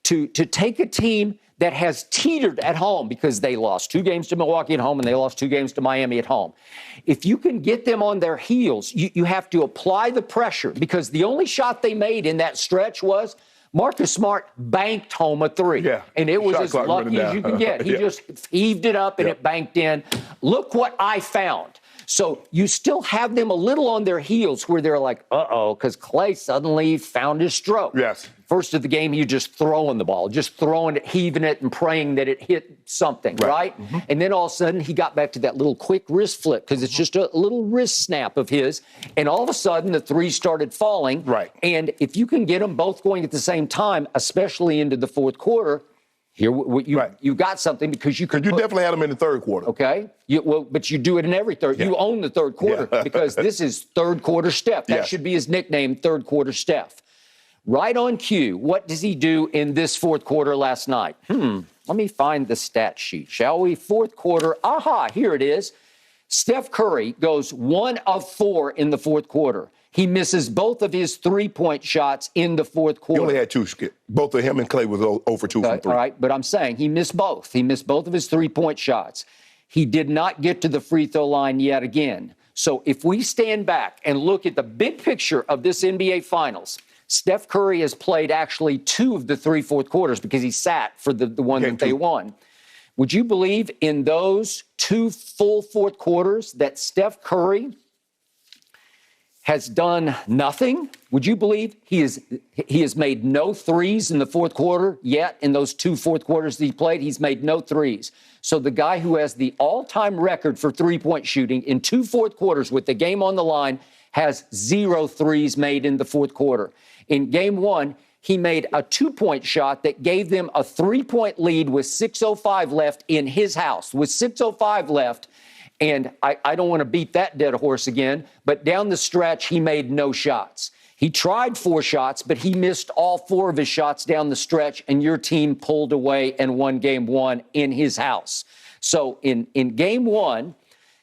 to take a team that has teetered at home because they lost 2 games to Milwaukee at home and they lost 2 games to Miami at home. If you can get them on their heels, you have to apply the pressure, because the only shot they made in that stretch was Marcus Smart banked home a 3. Yeah. And it was Shot as clock lucky running as you down. can get. He just heaved it up and it banked in. Look what I found. So you still have them a little on their heels where they're like, uh-oh, because Clay suddenly found his stroke. Yes. First of the game, he just throwing the ball, just throwing it, heaving it, and praying that it hit something, right? Mm-hmm. And then all of a sudden, he got back to that little quick wrist flip, because it's just a little wrist snap of his. And all of a sudden, the 3 started falling. Right. And if you can get them both going at the same time, especially into the fourth quarter, here you got something, because you could. You definitely had them in the third quarter. Okay. But you do it in every third. Yeah. You own the third quarter because this is third quarter Steph. That should be his nickname, third quarter Steph. Right on cue, what does he do in this fourth quarter last night? Let me find the stat sheet, shall we? Fourth quarter, here it is. Steph Curry goes 1 of 4 in the fourth quarter. He misses both of his 3-point shots in the fourth quarter. He only had 2, Skip. Both of him and Clay was 0 for 2 from 3. All right, but I'm saying he missed both. He missed both of his 3-point shots. He did not get to the free throw line yet again. So if we stand back and look at the big picture of this NBA Finals, Steph Curry has played actually 2 of the 3 fourth quarters, because he sat for the one that they won. Would you believe in those 2 full fourth quarters that Steph Curry has done nothing? Would you believe he has made no threes in the fourth quarter yet? In those 2 fourth quarters that he played, he's made no threes. So the guy who has the all-time record for 3-point shooting in 2 fourth quarters with the game on the line has 0 threes made in the fourth quarter. In game 1, he made a 2-point shot that gave them a 3-point lead with 6:05 left in his house. With 6:05 left, and I don't want to beat that dead horse again, but down the stretch, he made no shots. He tried 4 shots, but he missed all 4 of his shots down the stretch, and your team pulled away and won game 1 in his house. So in game 1,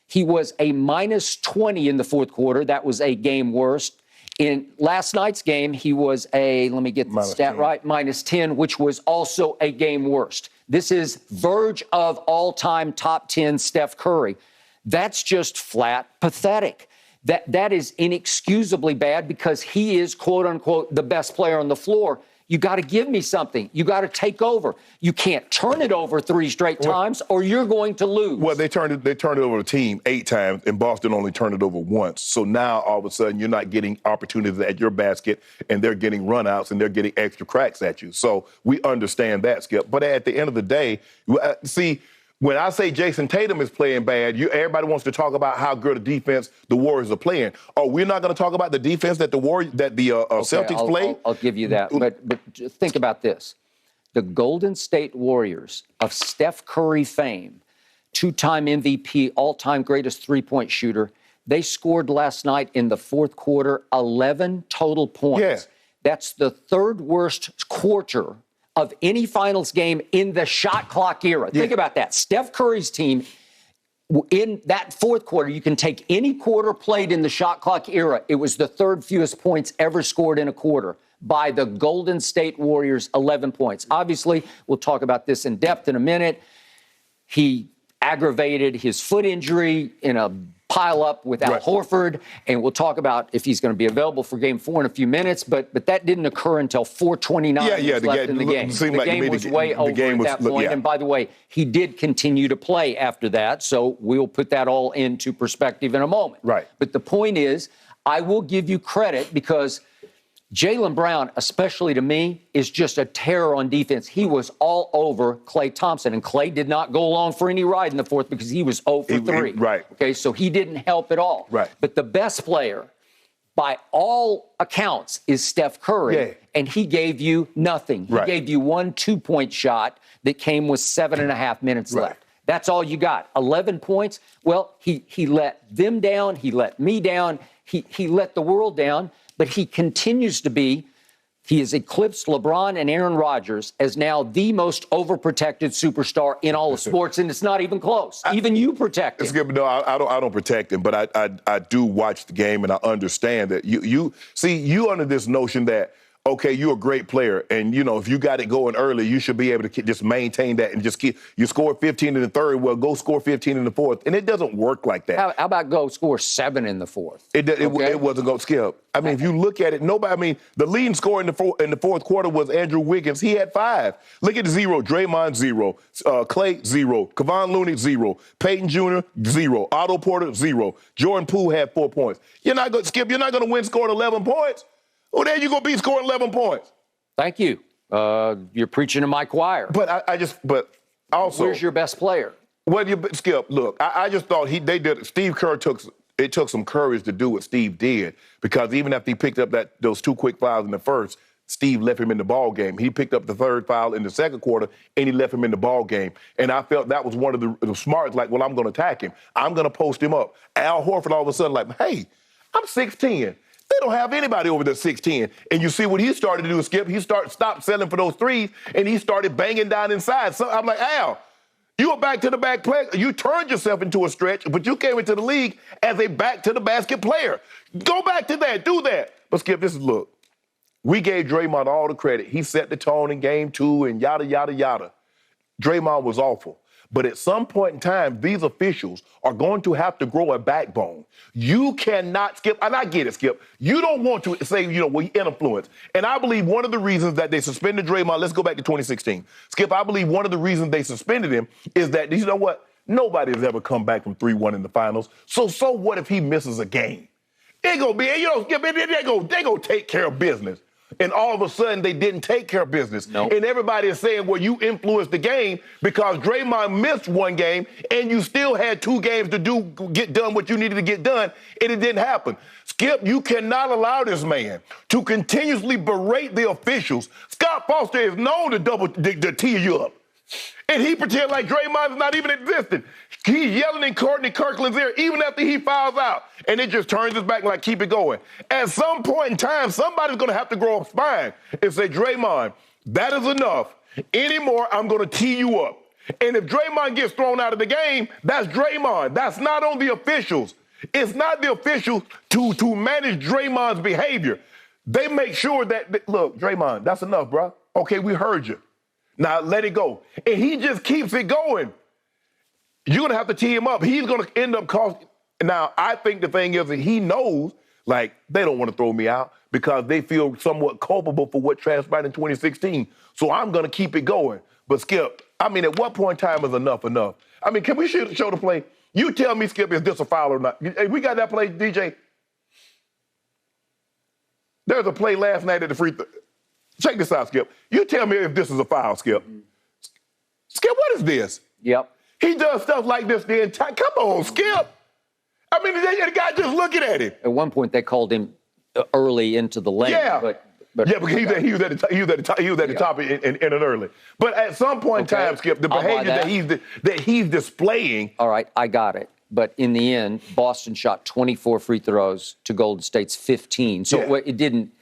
he was a minus 20 in the fourth quarter. That was a game worst. In last night's game, he was let me get the stat right, minus 10, which was also a game worst. This is verge of all-time top 10 Steph Curry. That's just flat pathetic. That is inexcusably bad, because he is, quote unquote, the best player on the floor. You got to give me something. You got to take over. You can't turn it over 3 straight times, or you're going to lose. Well, they turned it over the team 8 times, and Boston only turned it over once. So now all of a sudden you're not getting opportunities at your basket, and they're getting runouts, and they're getting extra cracks at you. So we understand that, Skip. But at the end of the day, see, when I say Jason Tatum is playing bad, everybody wants to talk about how good a defense the Warriors are playing. Oh, we're not going to talk about the defense that the Celtics play? I'll give you that. But think about this. The Golden State Warriors of Steph Curry fame, 2-time MVP, all-time greatest 3-point shooter, they scored last night in the fourth quarter 11 total points. Yeah. That's the 3rd worst quarter of any finals game in the shot clock era. Think about that. Steph Curry's team, in that fourth quarter, you can take any quarter played in the shot clock era. It was the 3rd fewest points ever scored in a quarter by the Golden State Warriors, 11 points. Obviously, we'll talk about this in depth in a minute. He aggravated his foot injury in a pile-up with Al Horford, and we'll talk about if he's going to be available for Game 4 in a few minutes, but that didn't occur until 4:29 left in the game. The game was way over at that point, and by the way, he did continue to play after that, so we'll put that all into perspective in a moment. Right. But the point is, I will give you credit, because Jaylen Brown, especially to me, is just a terror on defense. He was all over Klay Thompson, and Klay did not go along for any ride in the fourth because he was 0 for 3. Okay, so he didn't help at all. Right. But the best player, by all accounts, is Steph Curry, and he gave you nothing. He gave you 1 2-point shot that came with 7.5 minutes left. That's all you got. 11 points. Well, he let them down. He let me down. He let the world down. But he continues to be, he has eclipsed LeBron and Aaron Rodgers as now the most overprotected superstar in all of sports, and it's not even close. Even you protect him. It's good, but no, I don't protect him, but I do watch the game, and I understand that you under this notion that, okay, you're a great player. And, if you got it going early, you should be able to just maintain that and just keep. You scored 15 in the third, well, go score 15 in the fourth. And it doesn't work like that. How about go score 7 in the fourth? It wasn't going to skip. I mean, if you look at it, the leading scorer in the fourth quarter was Andrew Wiggins. He had 5. Look at the 0. Draymond, 0. Clay, 0. Kevon Looney, 0. Peyton Jr., 0. Otto Porter, 0. Jordan Poole had 4 points. You're not going to skip. You're not going to win scoring 11 points. Well, then you're going to be scoring 11 points. Thank you. You're preaching to my choir. But but also. Where's your best player? Well, Skip, look, I just thought Steve Kerr took some courage to do what Steve did, because even after he picked up those 2 quick fouls in the first, Steve left him in the ball game. He picked up the 3rd foul in the second quarter, and he left him in the ball game. And I felt that was one of the smarts, like, well, I'm going to attack him. I'm going to post him up. Al Horford all of a sudden like, hey, I'm 6'10". They don't have anybody over there 6'10". And you see what he started to do, Skip. He stopped selling for those threes, and he started banging down inside. So I'm like, Al, you a back-to-the-back player. You turned yourself into a stretch, but you came into the league as a back-to-the-basket player. Go back to that. Do that. But, Skip, look. We gave Draymond all the credit. He set the tone in game 2 and yada, yada, yada. Draymond was awful. But at some point in time, these officials are going to have to grow a backbone. You cannot, Skip, and I get it, Skip. You don't want to say, well, you influence. And I believe one of the reasons that they suspended Draymond, let's go back to 2016. Skip, I believe one of the reasons they suspended him is that, you know what? Nobody has ever come back from 3-1 in the finals. So what if he misses a game? They're going to be, Skip, they're going to take care of business. And all of a sudden, they didn't take care of business. Nope. And everybody is saying, well, you influenced the game because Draymond missed 1 game and you still had 2 games to get done what you needed to get done, and it didn't happen. Skip, you cannot allow this man to continuously berate the officials. Scott Foster is known to tee you up. And he pretend like Draymond is not even existing. He's yelling in Courtney Kirkland's ear even after he fouls out. And it just turns his back like, keep it going. At some point in time, somebody's going to have to grow a spine and say, Draymond, that is enough. Anymore, I'm going to tee you up. And if Draymond gets thrown out of the game, that's Draymond. That's not on the officials. It's not the officials to manage Draymond's behavior. They make sure that, look, Draymond, that's enough, bro. Okay, we heard you. Now let it go. And he just keeps it going. You're going to have to tee him up. He's going to end up costing. Now, I think the thing is that he knows, like, they don't want to throw me out because they feel somewhat culpable for what transpired in 2016. So I'm going to keep it going. But, Skip, I mean, at what point in time is enough? I mean, can we show the play? You tell me, Skip, is this a foul or not? Hey, we got that play, DJ? There's a play last night at the free throw. Check this out, Skip. You tell me if this is a foul, Skip. Skip, what is this? Yep. He does stuff like this the entire. Come on, Skip. I mean, the guy just looking at him. At one point, they called him early into the lane. Yeah. But because he was at the top in it early. But at some point in time, Skip, the behavior that he's displaying. All right, I got it. But in the end, Boston shot 24 free throws to Golden State's 15. So it didn't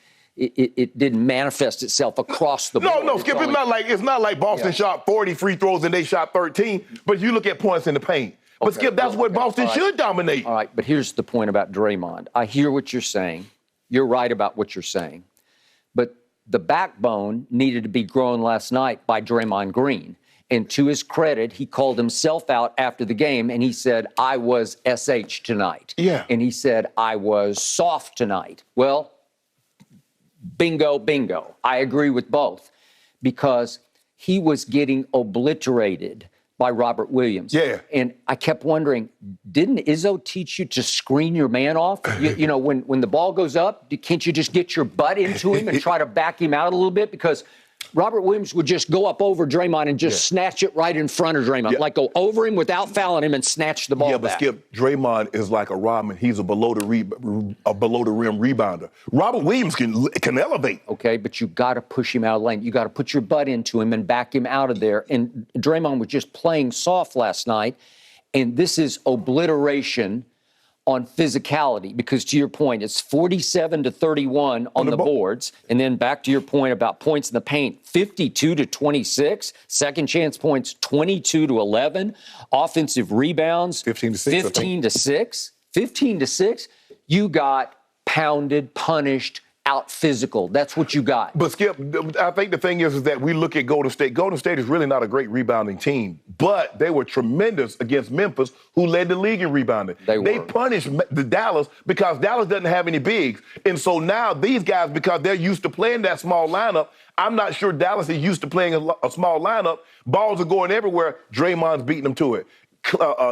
manifest itself across the board. No, Skip, it's not like Boston shot 40 free throws and they shot 13. But you look at points in the paint. But, Skip, that's what Boston should dominate. All right, but here's the point about Draymond. I hear what you're saying. You're right about what you're saying. But the backbone needed to be grown last night by Draymond Green. And to his credit, he called himself out after the game, and he said, I was SH tonight. Yeah. And he said, I was soft tonight. Well, bingo, bingo. I agree with both because he was getting obliterated by Robert Williams. Yeah. And I kept wondering, didn't Izzo teach you to screen your man off? You know, when the ball goes up, can't you just get your butt into him and try to back him out a little bit? Because Robert Williams would just go up over Draymond and just snatch it right in front of Draymond, like go over him without fouling him and snatch the ball back. But Skip, Draymond is like a Rodman. He's a below the rim rebounder. Robert Williams can elevate. Okay, but you got to push him out of the lane. You got to put your butt into him and back him out of there. And Draymond was just playing soft last night. And this is obliteration on physicality, because to your point, it's 47-31 on the boards. And then back to your point about points in the paint, 52-26, second chance points, 22-11, offensive rebounds, 15-6. 15-6. You got pounded, punished, out physical. That's what you got. But Skip, I think the thing is that we look at Golden State. Golden State is really not a great rebounding team, but they were tremendous against Memphis, who led the league in rebounding. They punished the Dallas because Dallas doesn't have any bigs. And so now these guys, because they're used to playing that small lineup, I'm not sure Dallas is used to playing a small lineup. Balls are going everywhere. Draymond's beating them to it.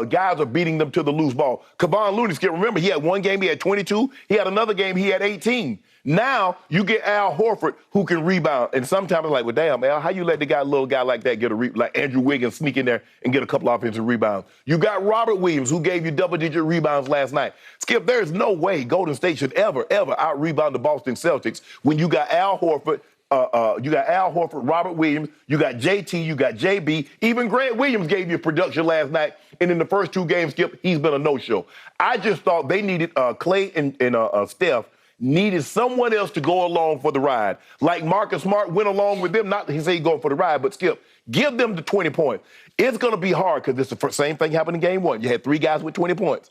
Guys are beating them to the loose ball. Kevon Looney, Skip, remember, he had one game, he had 22. He had another game, he had 18. Now you get Al Horford, who can rebound. And sometimes it's like, well, damn, Al, how you let little guy like that get like Andrew Wiggins sneak in there and get a couple offensive rebounds? You got Robert Williams, who gave you double-digit rebounds last night. Skip, there's no way Golden State should ever out-rebound the Boston Celtics when you got Al Horford, Robert Williams, you got JT, you got JB. Even Grant Williams gave you production last night. And in the first two games, Skip, he's been a no-show. I just thought they needed Clay and Steph needed someone else to go along for the ride. Like Marcus Smart went along with them. Not that he said he's going for the ride, but Skip, give them the 20 points. It's going to be hard because it's the same thing happened in game one. You had 3 guys with 20 points.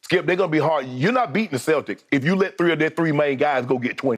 Skip, they're going to be hard. You're not beating the Celtics if you let 3 of their 3 main guys go get 20.